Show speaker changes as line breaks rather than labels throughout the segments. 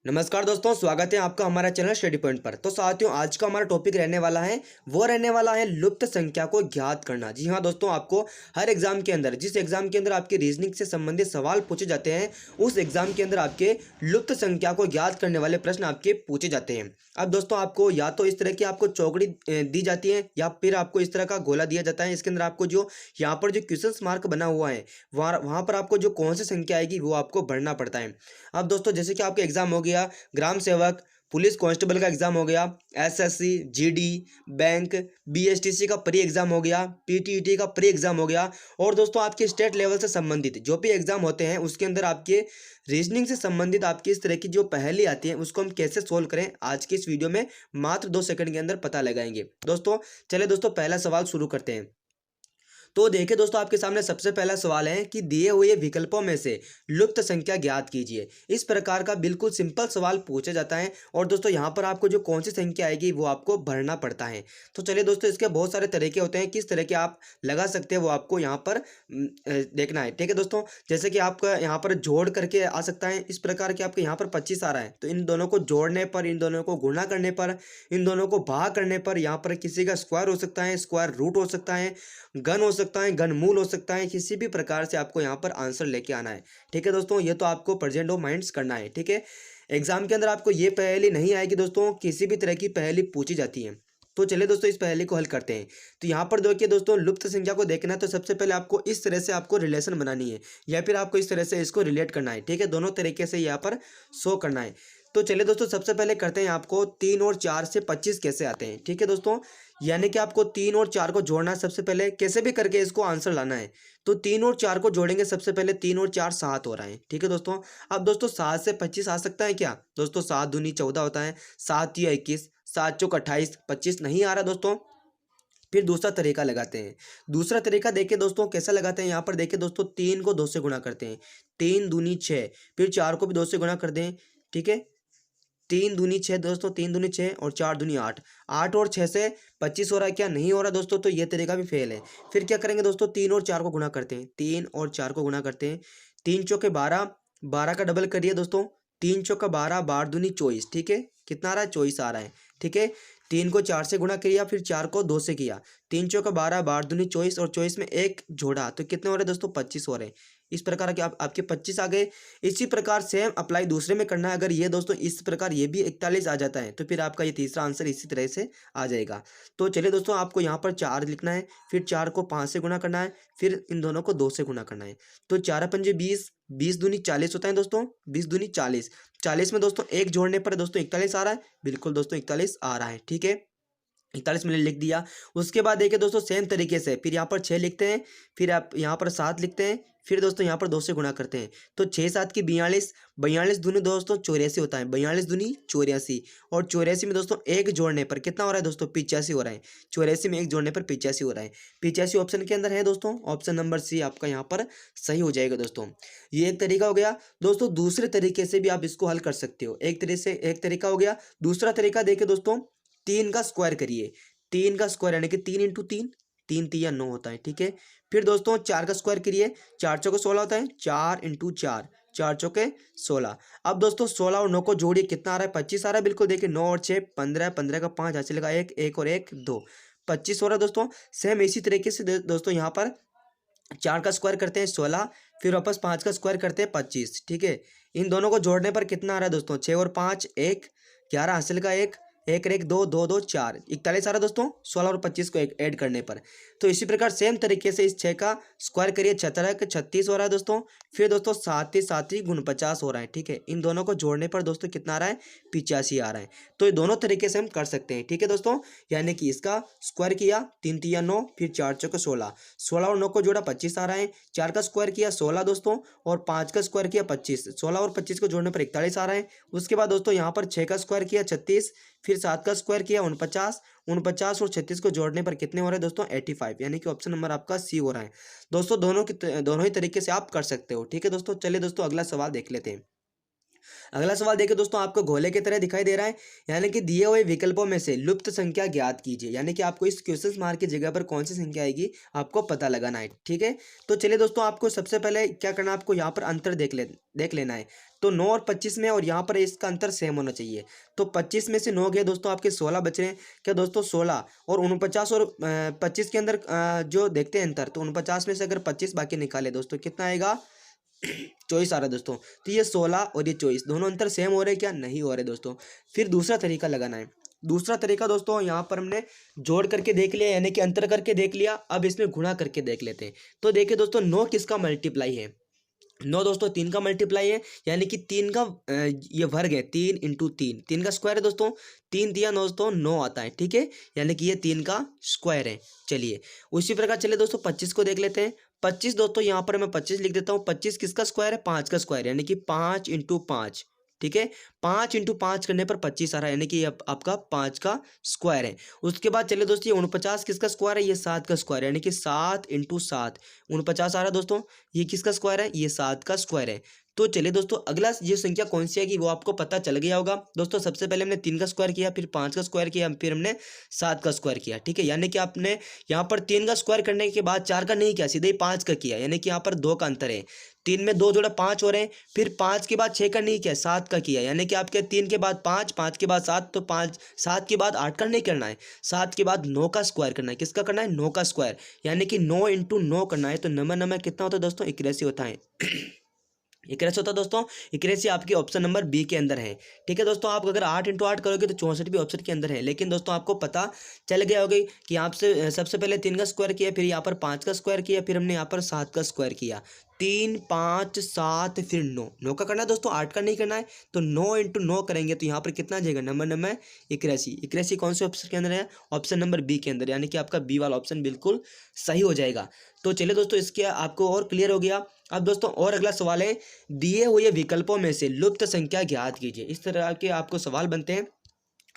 नमस्कार दोस्तों, स्वागत है आपका हमारा चैनल स्टडी पॉइंट पर। तो साथियों, आज का हमारा टॉपिक रहने वाला है लुप्त संख्या को ज्ञात करना। जी हाँ दोस्तों, आपको हर एग्जाम के अंदर जिस एग्जाम के अंदर आपके रीजनिंग से संबंधित सवाल पूछे जाते हैं, उस एग्जाम के अंदर आपके लुप्त संख्या को ज्ञात करने वाले प्रश्न आपके पूछे जाते हैं। अब दोस्तों, आपको या तो इस तरह की आपको चौकड़ी दी जाती है या फिर आपको इस तरह का गोला दिया जाता है। इसके अंदर आपको जो यहाँ पर जो क्वेश्चन मार्क बना हुआ है, वहाँ पर आपको जो कौन सी संख्या आएगी वो आपको भरना पड़ता है। अब दोस्तों, जैसे कि आपका एग्जाम हो गया ग्राम सेवक, पुलिस कांस्टेबल का एग्जाम हो गया, एसएससी, जीडी, बैंक, बीएसटीसी का प्री एग्जाम हो गया, पीटीईटी का प्री एग्जाम हो गया। और दोस्तों, आपके स्टेट लेवल से संबंधित जो भी एग्जाम होते हैं, उसके अंदर आपके रीजनिंग से संबंधित आपकी इस तरह की जो पहेली आती है, उसको हम कैसे सोल्व करें, आज की इस वीडियो में मात्र 2 सेकंड के अंदर पता लगाएंगे। दोस्तों, चले दोस्तों, पहला सवाल शुरू करते हैं। तो देखिए दोस्तों, आपके सामने सबसे पहला सवाल है कि दिए हुए विकल्पों में से लुप्त संख्या ज्ञात कीजिए। इस प्रकार का बिल्कुल सिंपल सवाल पूछा जाता है और दोस्तों यहाँ पर आपको जो कौन सी संख्या आएगी वो आपको भरना पड़ता है। तो चलिए दोस्तों, इसके बहुत सारे तरीके होते हैं, किस तरह के आप लगा सकते हैं वो आपको यहाँ पर देखना है। ठीक है दोस्तों, जैसे कि आपका यहाँ पर जोड़ करके आ सकता है, इस प्रकार के आपके यहाँ पर 25 आ रहा है, तो इन दोनों को जोड़ने पर, इन दोनों को गुणा करने पर, इन दोनों को भाग करने पर यहाँ पर किसी का स्क्वायर हो सकता है, स्क्वायर रूट हो सकता है, घन हो सकता है, घनमूल हो सकता है। किसी भी प्रकार से आपको यहाँ पर आंसर लेके आना है। ठीक है दोस्तों, ये तो आपको प्रेजेंट ऑफ माइंड्स करना है। ठीक है, एग्जाम के अंदर आपको ये पहेली नहीं आएगी दोस्तों, किसी भी तरह की पहेली पूछी जाती है। तो चलिए दोस्तों, इस पहेली को हल करते हैं। तो यहाँ पर देखिए दोस्तों, लुप्त संख्या को देखना है तो सबसे पहले आपको इस तरह से आपको रिलेशन बनानी है या फिर आपको इस तरह से इसको रिलेट करना है। ठीक है, दोनों तरीके से यहाँ पर शो करना है। तो चलिए दोस्तों, सबसे पहले करते हैं, आपको 3 और 4 से 25 कैसे आते हैं। ठीक है दोस्तों, यानी कि आपको 3 और 4 को जोड़ना है, सबसे पहले कैसे भी करके इसको आंसर लाना है। तो 3 और 4 को जोड़ेंगे, सबसे पहले 3 और 4 7 हो रहा है। ठीक है दोस्तों, अब दोस्तों 7 से 25 आ सकता है क्या? दोस्तों 7 दूनी 14 होता है, 7 या 21, 7 चौक 28, 25 नहीं आ रहा दोस्तों। फिर दूसरा तरीका लगाते हैं। दूसरा तरीका देखिए दोस्तों, कैसा लगाते हैं, यहाँ पर देखिए दोस्तों, 3 को 2 से गुणा करते हैं, 3 दूनी 6, फिर 4 को भी 2 से गुणा कर दें। ठीक है, 3 दूनी 6 दोस्तों, 3 दूनी 6 और 4 दूनी 8, 8 और 6 से 25 हो रहा है क्या? नहीं हो रहा दोस्तों, तो ये तरीका भी फेल है। फिर क्या करेंगे दोस्तों, 3 और 4 को गुणा करते हैं, 3 और 4 को गुणा करते हैं, 3 चौके 12, 12 का डबल करिए दोस्तों, 3 चौका 12, 12 दूनी 24। ठीक है, कितना आ रहा है? 24 आ रहा है। ठीक है, 3 को 4 से गुणा किया, फिर 4 को 2 से किया, 3 चौका 12, 12 दूनी 24 और 24 में एक जोड़ा, तो कितने हो रहे हैं दोस्तों? 25 हो रहे हैं। इस प्रकार के आपके 25 आ गए। इसी प्रकार सेम अप्लाई दूसरे में करना है। अगर ये दोस्तों इस प्रकार ये भी 41 आ जाता है, तो फिर आपका ये तीसरा आंसर इसी तरह से आ जाएगा। तो चलिए दोस्तों, आपको यहाँ पर 4 लिखना है, फिर 4 को 5 से गुणा करना है, फिर इन दोनों को 2 से गुणा करना है। तो 4 पंजे 20, 20 दूनी 40 होता है दोस्तों, 20 दूनी 40, 40 में दोस्तों एक जोड़ने पर दोस्तों 41 आ रहा है। बिल्कुल दोस्तों, 41 आ रहा है। ठीक है, 41 मैंने लिख दिया। उसके बाद देखिए दोस्तों, सेम तरीके से फिर यहाँ पर 6 लिखते हैं, फिर आप यहाँ पर 7 लिखते हैं, फिर दोस्तों यहाँ पर 2 से गुणा करते हैं। तो 6 7 की 42, 42 दूनी दोस्तों 84 होता है, 42 दूनी 84, और 84 में दोस्तों एक जोड़ने पर कितना हो रहा है दोस्तों? 85 हो रहा है। 84 में एक जोड़ने पर 85 हो रहा है। 85 ऑप्शन के अंदर है दोस्तों, ऑप्शन नंबर सी आपका यहाँ पर सही हो जाएगा दोस्तों। ये एक तरीका हो गया दोस्तों। दूसरे तरीके से भी आप इसको हल कर सकते हो। एक तरीका हो गया। दूसरा तरीका देखिए दोस्तों, 3 का स्क्वायर करिए, 3 का स्क्वायर यानी कि 3 इंटू 3, 3 तिया 9 होता है। ठीक है, फिर दोस्तों 4 का स्क्वायर करिए, 4 चौके 16 होता है, 4 इंटू 4, 4 चौके 16। अब दोस्तों 16 और 9 को जोड़िए, कितना आ रहा है? 25 आ रहा है। बिल्कुल देखिए, 9 और 6 15, 15 का 5 यहाँ चलेगा 1, 1 और 1 2, 25 हो रहा है दोस्तों। सेम इसी तरीके से दोस्तों यहाँ पर 4 का स्क्वायर करते हैं 16, फिर वापस 5 का स्क्वायर करते हैं 25। ठीक है, इन दोनों को जोड़ने पर कितना आ रहा है दोस्तों? 6 और 5 1, 11 हासिल का 1, 1 और 1 2, 2 2 4, 41 आ रहा है दोस्तों 16 और 25 को ऐड करने पर। तो इसी प्रकार सेम तरीके से इस 6 का स्क्वायर करिए, 17 के 36 हो रहा है दोस्तों। फिर दोस्तों 7 ही गुण 50 हो रहा है। ठीक है, इन दोनों को जोड़ने पर दोस्तों कितना आ रहा है? 85 आ रहा है। तो ये दोनों तरीके से हम कर सकते हैं। ठीक है दोस्तों, यानी कि इसका स्क्वायर किया 3 तिया 9, फिर 4 चौके 16, 16 और 9 को जोड़ा 25 आ रहा है। 4 का स्क्वायर किया 16 दोस्तों, और 5 का स्क्वायर किया 25, 16 और 25 को जोड़ने पर 41 आ रहा है। उसके बाद दोस्तों यहाँ पर 6 का स्क्वायर किया 36, फिर 7 का स्क्वायर किया 49, 49 और 36 को जोड़ने पर कितने हो रहे हैं दोस्तों? 85, यानी कि ऑप्शन नंबर आपका सी हो रहा है दोस्तों। दोनों ही तरीके से आप कर सकते हो। ठीक है दोस्तों, चलिए दोस्तों अगला सवाल देख लेते हैं। अगला सवाल देखिए दोस्तों, आपको गोले की तरह दिखाई दे रहा है, यानी कि दिए हुए विकल्पों में से लुप्त संख्या ज्ञात कीजिए। यानी कि आपको इस क्वेश्चन मार्क की जगह पर कौन सी संख्या आएगी आपको पता लगाना है। ठीक है, तो चलिए दोस्तों, आपको सबसे पहले क्या करना है, आपको यहाँ पर अंतर देख लेना है। तो 9 और 25 में, और यहाँ पर इसका अंतर सेम होना चाहिए। तो 25 में से 9 गए दोस्तों, आपके 16 बच रहे हैं क्या दोस्तों, 16 और 49 और 25 के अंदर जो देखते हैं अंतर, तो 49 में से अगर 25 बाकी निकाले दोस्तों, कितना आएगा 24 आ रहा है दोस्तों। तो ये 16 और ये 24 दोनों अंतर सेम हो रहे क्या, नहीं हो रहे दोस्तों। फिर दूसरा तरीका लगाना है। दूसरा तरीका दोस्तों, यहाँ पर हमने जोड़ करके देख लिया, यानी कि अंतर करके देख लिया। अब इसमें गुणा करके देख लेते हैं। तो देखिए दोस्तों, 9 किसका मल्टीप्लाई है, 9 दोस्तों 3 का मल्टीप्लाई है, यानी कि 3 का ये वर्ग है, 3 इंटू 3, 3 का स्क्वायर है दोस्तों। 3 दिया दोस्तों 9 आता है। ठीक है, यानी कि ये 3 का स्क्वायर है। चलिए उसी प्रकार चलिए दोस्तों 25 को देख लेते हैं। 25 दोस्तों, यहाँ पर मैं 25 लिख देता हूँ। 25 किसका स्क्वायर है, 5 का स्क्वायर, यानी कि 5 इंटू 5। ठीक है, 5 इंटू 5 करने पर 25 आ रहा है, यानी कि ये आपका 5 का स्क्वायर है। उसके बाद चलिए दोस्तों, ये 49 किसका स्क्वायर है, ये 7 का स्क्वायर है, यानी कि 7 इंटू 7, 49 आ रहा है दोस्तों। ये किसका स्क्वायर है, ये 7 का स्क्वायर है। तो चलिए दोस्तों, अगला ये संख्या कौन सी आएगी वो आपको पता चल गया होगा दोस्तों। सबसे पहले हमने 3 का स्क्वायर किया, फिर 5 का स्क्वायर किया, फिर हमने 7 का स्क्वायर किया। ठीक है, यानी कि आपने यहाँ पर 3 का स्क्वायर करने के बाद 4 का नहीं किया, सीधे ही 5 का किया, यानी कि यहाँ पर 2 का अंतर है। 3 में 2 जोड़ा 5 हो रहे हैं। फिर 5 के बाद 6 का नहीं किया, 7 का किया, यानी कि आपके 3 के बाद 5, 5 के बाद 7, तो 5, 7 के बाद 8 का नहीं करना है, 7 के बाद 9 का स्क्वायर करना है। किसका करना है, 9 का स्क्वायर, यानी कि 9 इंटू 9 करना है। तो नंबर कितना होता है दोस्तों, 81 होता है। 81 होता है दोस्तों। 81 आपकी ऑप्शन नंबर बी के अंदर है। ठीक है दोस्तों, आप अगर 8 इंटू 8 करोगे तो 64 भी ऑप्शन के अंदर है। लेकिन दोस्तों आपको पता चल गया होगा कि आपसे सबसे पहले 3 का स्क्वायर किया, फिर यहाँ पर 5 का स्क्वायर किया, फिर हमने यहाँ पर 7 का स्क्वायर किया। 3, 5, 7, फिर 9, 9 का करना है दोस्तों, 8 का नहीं करना है। तो 9 इंटू 9 करेंगे तो यहाँ पर कितना आ जाएगा, नंबर 81। 81 कौन से ऑप्शन के अंदर है, ऑप्शन नंबर बी के अंदर, यानी कि आपका बी वाला ऑप्शन बिल्कुल सही हो जाएगा। तो चलिए दोस्तों, इसके आपको और क्लियर हो गया। अब दोस्तों और अगला सवाल है, दिए हुए विकल्पों में से लुप्त संख्या ज्ञात कीजिए। इस तरह के आपको सवाल बनते हैं।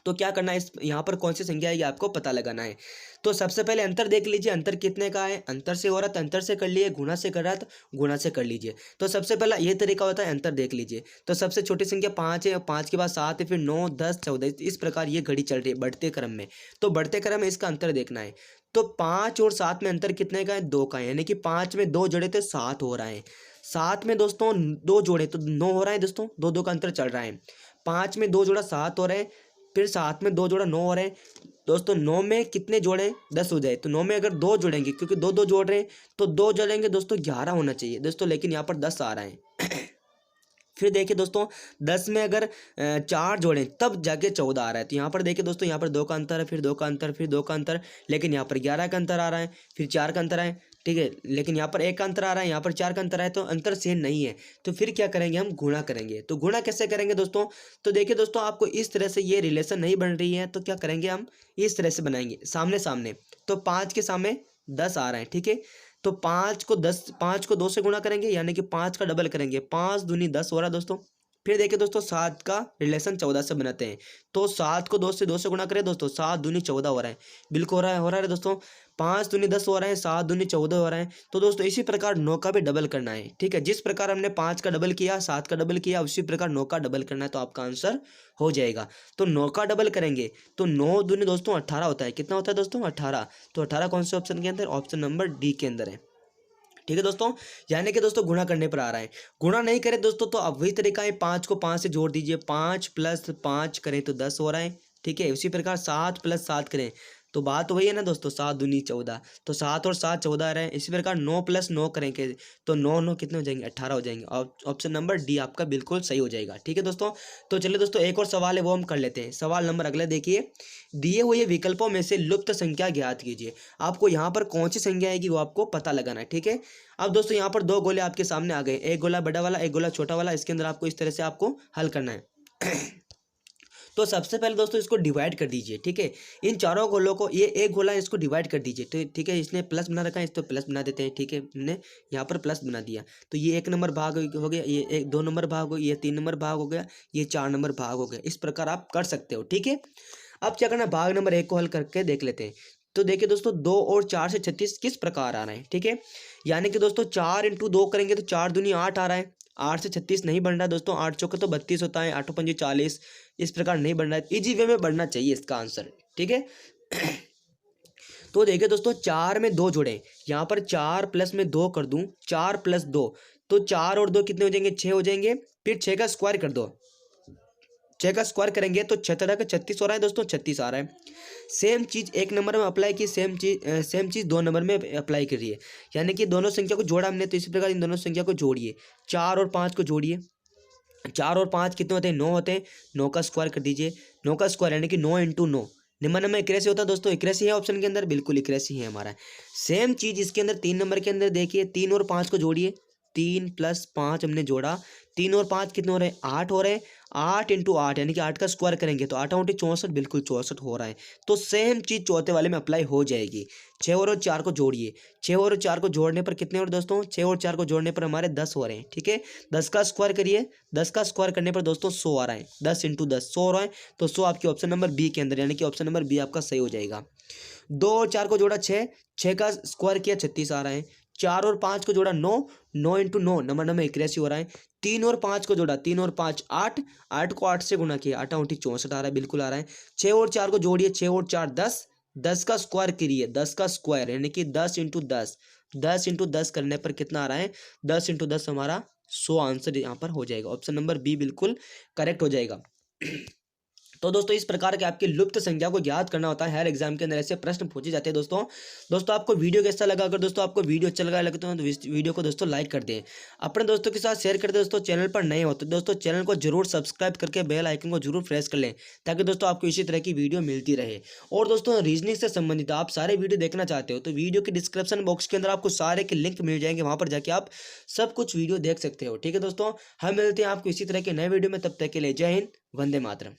तो क्या करना है, इस यहाँ पर कौन सी संख्या है ये आपको पता लगाना है। तो सबसे पहले अंतर देख लीजिए, अंतर कितने का है, अंतर से हो रहा था अंतर से कर लिए, गुणा से कर रहा था गुणा से कर लीजिए। तो सबसे पहला ये तरीका होता है, अंतर देख लीजिए। तो सबसे छोटी संख्या 5 है, 5 के बाद 7 है, फिर 9, 10, 14, इस प्रकार ये घड़ी चल रही है बढ़ते क्रम में। तो बढ़ते क्रम में इसका अंतर देखना है। तो 5 और 7 में अंतर कितने का है, 2 का है, यानी कि 5 में 2 जोड़े तो 7 हो रहा है। 7 में दोस्तों 2 जोड़े तो 9 हो रहा है दोस्तों, 2 का अंतर चल रहा है। 5 में 2 जोड़ा 7 हो रहा है, फिर 7 में 2 जोड़ा 9 हो रहे हैं दोस्तों। 9 में कितने जोड़े, 10 हो जाए। तो 9 में अगर 2 जोड़ेंगे, क्योंकि 2 जोड़ रहे हैं, तो 2 जोड़ेंगे दोस्तों 11 होना चाहिए दोस्तों, लेकिन यहाँ पर 10 आ रहा है। फिर देखिए दोस्तों, 10 में अगर 4 जोड़ें तब जाके 14 आ रहा है। तो यहाँ पर देखिए दोस्तों, यहाँ पर 2 का अंतर है, फिर 2 का अंतर, फिर 2 का अंतर, लेकिन यहाँ पर 11 का अंतर आ रहा है, फिर 4 का अंतर है। ठीक है, लेकिन यहाँ पर 1 का अंतर आ रहा है, यहाँ पर 4 का अंतर है, तो अंतर सेम नहीं है। तो फिर क्या करेंगे, हम गुणा करेंगे। तो गुणा कैसे करेंगे दोस्तों, तो देखिए दोस्तों, आपको इस तरह से ये रिलेशन नहीं बन रही है, तो क्या करेंगे, हम इस तरह से बनाएंगे सामने सामने। तो 5 के सामने 10 आ रहा है। ठीक है, तो 5 को 2 से गुणा करेंगे, यानी कि 5 का डबल करेंगे, 5 दूनी 10 हो रहा है दोस्तों। फिर देखिए दोस्तों, 7 का रिलेशन 14 से बनाते हैं। तो 7 को 2 से गुणा करें दोस्तों, 7 दूनी 14 हो रहा है, बिल्कुल हो रहा है दोस्तों। 5 दूनी 10 हो रहा है, 7 दूनी 14 हो रहा है। तो दोस्तों इसी प्रकार 9 का भी डबल करना है। ठीक है, जिस प्रकार हमने 5 का डबल किया, 7 का डबल किया, उसी प्रकार 9 का डबल करना है, तो आपका आंसर हो जाएगा। तो 9 का डबल करेंगे तो 9 दूनी दोस्तों 18 होता है। कितना होता है दोस्तों, 18। तो 18 कौन से ऑप्शन के अंदर, ऑप्शन नंबर डी के अंदर है। ठीक है दोस्तों, यानी कि दोस्तों गुणा करने पर आ रहा है। गुणा नहीं करें दोस्तों तो अब वही तरीका है, 5 को 5 से जोड़ दीजिए, 5 प्लस 5 करें तो 10 हो रहा है। ठीक है, उसी प्रकार 7 प्लस 7 करें तो बात वही है ना दोस्तों, 7 दूनी 14, तो 7 और 7 14 आ रहे हैं। इसी प्रकार 9 प्लस 9 करेंगे तो 9 कितने हो जाएंगे, 18 हो जाएंगे। और ऑप्शन नंबर डी आपका बिल्कुल सही हो जाएगा। ठीक है दोस्तों, तो चलिए दोस्तों एक और सवाल है वो हम कर लेते हैं। सवाल नंबर अगला देखिए, दिए हुए विकल्पों में से लुप्त संख्या ज्ञात कीजिए। आपको यहाँ पर कौन सी संख्या आएगी वो आपको पता लगाना है। ठीक है, अब दोस्तों यहाँ पर 2 गोले आपके सामने आ गए, एक गोला बड़ा वाला, एक गोला छोटा वाला। इसके अंदर आपको इस तरह से आपको हल करना है। तो सबसे पहले दोस्तों इसको डिवाइड कर दीजिए। ठीक है, इन चारों गोलों को, ये एक गोला इसको डिवाइड कर दीजिए। तो ठीक है, इसने प्लस बना रखा है, इस तो प्लस बना देते हैं। ठीक है, हमने यहाँ पर प्लस बना दिया। तो ये 1 नंबर भाग हो गया, ये 2 नंबर भाग हो गया, ये 3 नंबर भाग हो गया, ये 4 नंबर भाग हो गया। इस प्रकार आप कर सकते हो। ठीक है, अब क्या करना, भाग नंबर 1 को हल करके देख लेते हैं। तो देखिए दोस्तों, 2 और 4 से 36 किस प्रकार आ रहा है। ठीक है, यानी कि दोस्तों 4 इंटू 2 करेंगे तो 4 दूनी 8 आ रहा है। 8 से 36 नहीं बन रहा है दोस्तों, 8 चौके तो 32 होता है, 8 पंजे 40, इस प्रकार नहीं बन रहा है, इजी वे में बढ़ना चाहिए इसका आंसर, ठीक है। तो देखिए दोस्तों 4 में 2 जोड़ें, यहाँ पर 4 प्लस में 2 कर दूं, 4 प्लस 2, तो 4 और 2 कितने हो जाएंगे, 6 हो जाएंगे। फिर 6 का स्क्वायर कर दो, 6 का स्क्वायर करेंगे तो 6 का 36 हो रहा है दोस्तों, 36 आ रहा है। सेम चीज़ एक नंबर में अप्लाई की, सेम चीज़ 2 नंबर में अप्लाई करिए, यानी कि दोनों संख्या को जोड़ा हमने, तो इसी प्रकार इन दोनों संख्या को जोड़िए, 4 और 5 को जोड़िए, 4 और 5 कितने होते हैं, 9 होते हैं, 9 का स्क्वायर कर दीजिए, 9 का स्क्वायर यानी कि 9 इंटू 9, निम्न में इक्यासी होता है दोस्तों, इक्यासी है ऑप्शन के अंदर, बिल्कुल इक्यासी है हमारा। सेम चीज़ इसके अंदर 3 नंबर के अंदर देखिए, 3 और 5 को जोड़िए, 3 प्लस 5 हमने जोड़ा, 3 और 5 कितने हो रहे हैं, 8 हो रहे हैं, 8 इंटू 8 यानी कि 8 का स्क्वायर करेंगे तो 8 आठ 64, बिल्कुल 64 हो रहा है। तो सेम चीज़ चौथे वाले में अप्लाई हो जाएगी। 6 और 4 को जोड़िए, 6 और 4 को जोड़ने पर कितने हो रहे दोस्तों, 6 और 4 को जोड़ने पर हमारे 10 हो रहे हैं, ठीक है। 10 का स्क्वायर करिए, 10 का स्क्वायर करने पर दोस्तों 100 आ रहा है, 10 इंटू 10 100 हो रहा है, तो 100 आपके ऑप्शन नंबर बी के अंदर, यानी कि ऑप्शन नंबर बी आपका सही हो जाएगा। 2 और 4 को जोड़ा 6, 6 का स्क्वायर किया 36 आ रहा है, 4 और 5 को जोड़ा 9, 9 इंटू 9 नंबर 81 हो रहा है। 3 और 5 को जोड़ा, 3 और 5 8, 8 को 8 से गुना किया, 8 आठ 64 आ रहा है, बिल्कुल आ रहा है। 6 और 4 को जोड़िए, 6 और 4 10, 10 का स्क्वायर करिए, 10 का स्क्वायर यानी कि 10 इंटू 10, 10 इंटू 10 करने पर कितना आ रहा है, 10 इंटू 10 हमारा 100 आंसर यहाँ पर हो जाएगा, ऑप्शन नंबर बी बिल्कुल करेक्ट हो जाएगा। तो दोस्तों इस प्रकार के आपकी लुप्त संख्या को ज्ञात करना होता है, हर एग्जाम के अंदर ऐसे प्रश्न पूछे जाते हैं दोस्तों आपको वीडियो कैसा लगा, अगर दोस्तों आपको वीडियो अच्छा लगा तो वीडियो को दोस्तों लाइक कर दें, अपने दोस्तों के साथ शेयर कर दें। दोस्तों चैनल पर नए हो तो दोस्तों चैनल को जरूर सब्सक्राइब करके बेल आइकन को जरूर प्रेस कर लें, ताकि दोस्तों आपको इसी तरह की वीडियो मिलती रहे। और दोस्तों रीजनिंग से संबंधित आप सारे वीडियो देखना चाहते हो तो वीडियो के डिस्क्रिप्शन बॉक्स के अंदर आपको सारे के लिंक मिल जाएंगे, वहां पर जाके आप सब कुछ वीडियो देख सकते हो, ठीक है दोस्तों। हम मिलते हैं आपको इसी तरह के नए वीडियो में, तब तक के लिए जय हिंद, वंदे मातरम।